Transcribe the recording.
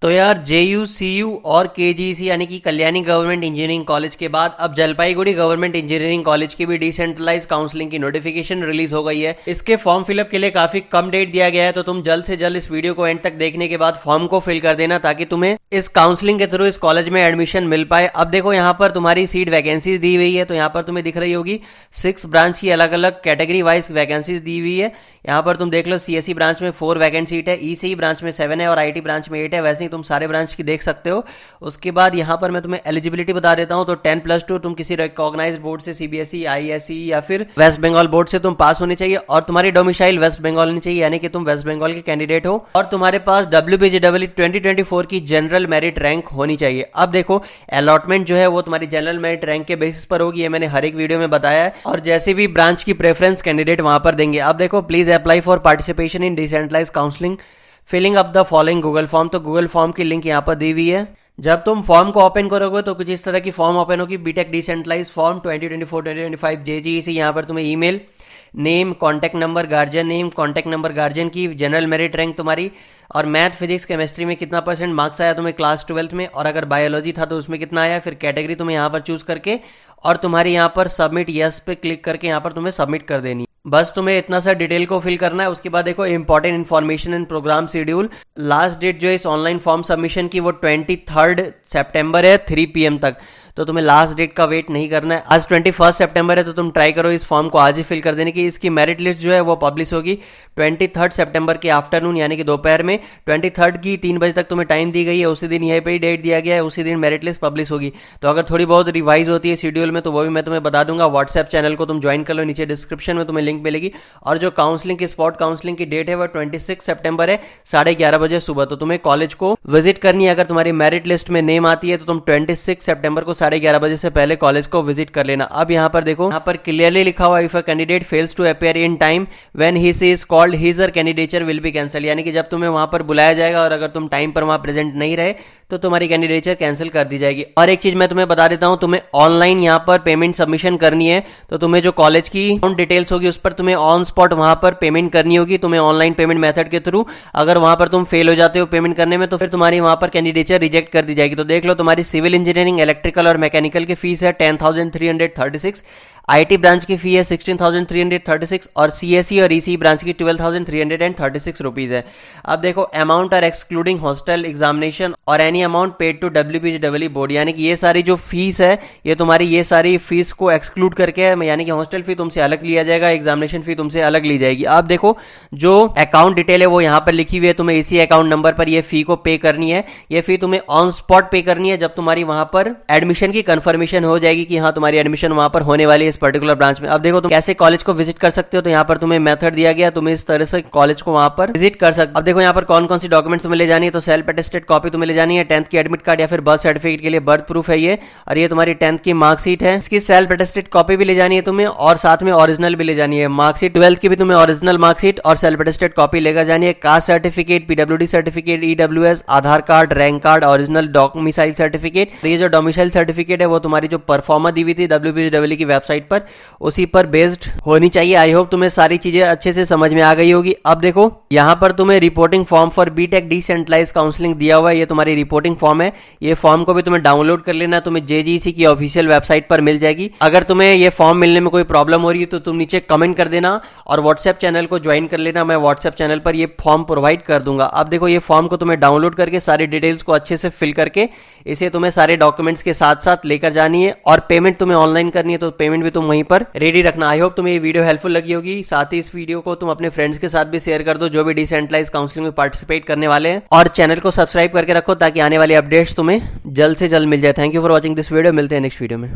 तो यार JUCU और KGC यानी कि कल्याणी गवर्नमेंट इंजीनियरिंग कॉलेज के बाद अब जलपाईगुड़ी गवर्नमेंट इंजीनियरिंग कॉलेज की भी डिसेंट्रलाइज काउंसलिंग की नोटिफिकेशन रिलीज हो गई है। इसके फॉर्म फिलअप के लिए काफी कम डेट दिया गया है, तो तुम जल्द से जल्द इस वीडियो को एंड तक देखने के बाद फॉर्म को फिल कर देना ताकि तुम्हें इस काउंसलिंग के थ्रू इस कॉलेज में एडमिशन मिल पाए। अब देखो यहाँ पर तुम्हारी सीट वैकेंसीज दी हुई है, तो यहाँ पर तुम्हें दिख रही होगी 6 ब्रांच की अलग अलग कैटेगरी वाइज वैकेंसीज दी हुई है। यहाँ पर तुम देख लो CSE ब्रांच में 4 वैकेंट सीट है, ECE ब्रांच में 7 है और IT ब्रांच में 8 है। वैसे ही तुम सारे ब्रांच की देख सकते हो। उसके बाद यहाँ पर मैं तुम्हें एलिजिबिलिटी बता देता हूँ। तो 10+2 तुम किसी रिकॉग्नाइज्ड बोर्ड से CBSE, ISE या फिर वेस्ट बंगाल बोर्ड से तुम पास होनी चाहिए और तुम्हारी डोमिसाइल वेस्ट बंगाल होनी चाहिए, यानी कि तुम वेस्ट बंगाल के कैंडिडेट हो और तुम्हारे पास WBJEE 2024 की जनरल मेरिट रैंक होनी चाहिए। अब देखो अलॉटमेंट जो है वो तुम्हारी जनरल मेरिट रैंक के बेसिस पर होगी, ये मैंने हर एक वीडियो में बताया है और जैसे भी ब्रांच की प्रेफरेंस कैंडिडेट वहां पर देंगे। अब देखो please apply for participation in decentralize counselling filling up the following Google form. तो गूगल फॉर्म की लिंक यहाँ पर दी हुई है। जब तुम फॉर्म को ओपन करोगे तो कुछ इस तरह की फॉर्म ओपन होगी, बीटेक डिसेंट्रलाइज फॉर्म 2024-2025 JGE। यहाँ पर तुम्हें email, name, contact number, guardian name, contact number guardian की, जनरल मेरिट रैंक तुम्हारी और मैथ, फिजिक्स, केमिस्ट्री में कितना परसेंट मार्क्स आया तुम्हें क्लास 12th में, और अगर बायोलॉजी था तो उसमें कितना आया, फिर कैटेगरी तुम्हें यहाँ पर चूज करके और तुम्हारी यहाँ पर सबमिट यस पे क्लिक करके यहाँ पर तुम्हें सबमिट कर देनी। बस तुम्हें इतना सा डिटेल को फिल करना है। उसके बाद देखो important information and programme schedule. Last date जो है इस ऑनलाइन फॉर्म सबमिशन की वो 23 सितंबर है 3 PM तक, तो तुम्हें लास्ट डेट का वेट नहीं करना है। आज 21 सितंबर है, तो तुम ट्राई करो इस फॉर्म को आज ही फिल कर देने की। इसकी मेरिट लिस्ट जो है वो पब्लिश होगी 23 सितंबर के आफ्टरनून यानी कि दोपहर में। 23 की 3 बजे तक तुम्हें टाइम दी गई है, उसी दिन यहीं पे ही डेट दिया गया है, उसी दिन मेरिट लिस्ट पब्लिश होगी। तो अगर थोड़ी बहुत रिवाइज होती है शेड्यूल में तो वो भी मैं तुम्हें बता दूंगा। व्हाट्सएप चैनल को तुम ज्वाइन कर लो, नीचे डिस्क्रिप्शन में तुम्हें लिंक मिलेगी। और जो काउंसलिंग की स्पॉट काउंसलिंग की डेट है वो 26 सितंबर है 11:30 बजे सुबह। तो तुम्हें कॉलेज को विजिट करनी है। अगर तुम्हारी मेरिट लिस्ट में नेम आती है तो तुम 26 सितंबर को 11:30 बजे से पहले कॉलेज को विजिट कर लेना। अब यहाँ पर देखो, यहाँ पर क्लियरली लिखा हुआ if a candidate fails to appear in time when his is called his or candidature will be cancel, यानी कि जब तुम्हें वहां पर बुलाया जाएगा और अगर तुम टाइम पर वहां प्रेजेंट नहीं रहे तो तुम्हारी कैंडिडेचर कैंसिल कर दी जाएगी। और एक चीज मैं तुम्हें बता देता हूं, तुम्हें ऑनलाइन यहाँ पर पेमेंट सबमिशन करनी है, तो तुम्हें जो कॉलेज की अकाउंट डिटेल्स होगी उस पर तुम्हें ऑन स्पॉट वहां पर पेमेंट करनी होगी, तुम्हें ऑनलाइन पेमेंट मेथड के थ्रू। अगर वहां पर तुम फेल हो जाते हो पेमेंट करने में तो फिर तुम्हारी वहां पर कैंडिडेचर रिजेक्ट कर दी जाएगी। तो देख लो, तुम्हारी सिविल इंजीनियरिंग, इलेक्ट्रिकल और मैकेनिकल की फीस है 10,336, IT ब्रांच की फी है 16,336 और CSE और ECE ब्रांच की 12,336 रुपीज है। अब देखो amount are excluding hostel examination और any amount paid to WBJEE board, यानी कि ये सारी जो फीस है ये तुम्हारी ये सारी फीस को एक्सक्लूड करके है, यानी कि हॉस्टल फी तुमसे अलग लिया जाएगा, एग्जामिनेशन फी तुमसे अलग ली जाएगी। अब देखो जो अकाउंट डिटेल है वो यहाँ पर लिखी हुई है, तुम्हें इसी अकाउंट नंबर पर ये फी को पे करनी है। ये फी तुम्हें ऑन स्पॉट पे करनी है जब तुम्हारी वहां पर एडमिशन की कंफर्मेशन हो जाएगी कि हाँ तुम्हारी एडमिशन वहां पर होने वाली है इस पर्टिकुलर ब्रांच में। अब देखो तुम कैसे कॉलेज को विजिट कर सकते हो, तो यहाँ पर तुम्हें मेथड दिया गया, तुम्हें इस तरह से कॉलेज को वहां पर विजिट कर सकते हो। अब देखो यहाँ पर कौन कौन सी डॉक्यूमेंट्स तुम्हें ले जानी है, तो सेल्फ अटेस्टेड कॉपी तुम्हें ले जानी है, 10th की एडमिट कार्ड या फिर बर्थ सर्टिफिकेट के लिए बर्थ प्रूफ है ये, और ये तुम्हारी 10th की मार्कशीट है, इसकी सेल्फ अटेस्टेड कॉपी भी ले जानी है तुम्हें और साथ में ओरिजिनल भी ले जानी है। मार्कशीट 12th की भी तुम्हें ओरिजिनल मार्कशीट और सेल्फ अटेस्टेड कॉपी लेकर जानी है। Caste certificate, PWD certificate, EWS, Aadhaar card, rank card, original domicile certificate. ये जो डोमिसाइल सर्टिफिकेट है वो तुम्हारी जो परफॉर्मा दी हुई थी WBJEE की वेबसाइट पर उसी पर बेस्ड होनी चाहिए। आई होप तुम्हें सारी चीजें अच्छे से समझ में आ गई होगी। अब देखो यहाँ पर तुम्हें reporting form for BTech decentralize counselling दिया हुआ है, ये तुम्हारी रिपोर्टिंग फॉर्म है। ये फॉर्म को भी तुम्हें डाउनलोड कर लेना, तुम्हें JGC की ऑफिशियल वेबसाइट पर मिल जाएगी। अगर तुम्हें ये फॉर्म मिलने में कोई प्रॉब्लम हो रही है तो तुम नीचे कमेंट कर देना और व्हाट्सएप चैनल को ज्वाइन कर लेना, मैं व्हाट्सएप चैनल पर ये फॉर्म प्रोवाइड कर दूंगा। अब देखो ये फॉर्म को तुम्हें डाउनलोड करके सारी डिटेल्स को अच्छे से फिल करके इसे तुम्हें सारे डॉक्यूमेंट्स के साथ साथ लेकर जानी है और पेमेंट तुम्हें ऑनलाइन करनी है, तो पेमेंट भी तुम वहीं पर रेडी रखना। आई होप तुम्हें ये वीडियो हेल्पफुल लगी होगी। साथ ही इस वीडियो को तुम अपने फ्रेंड्स के साथ भी शेयर कर दो जो भी डिसेंट्रलाइज काउंसलिंग में पार्टिसिपेट करने वाले हैं, और चैनल को सब्सक्राइब करके रखो ताकि आने वाली अपडेट्स तुम्हें जल्द से जल्द मिल जाए। Thank you for watching this video, मिलते हैं नेक्स्ट वीडियो में।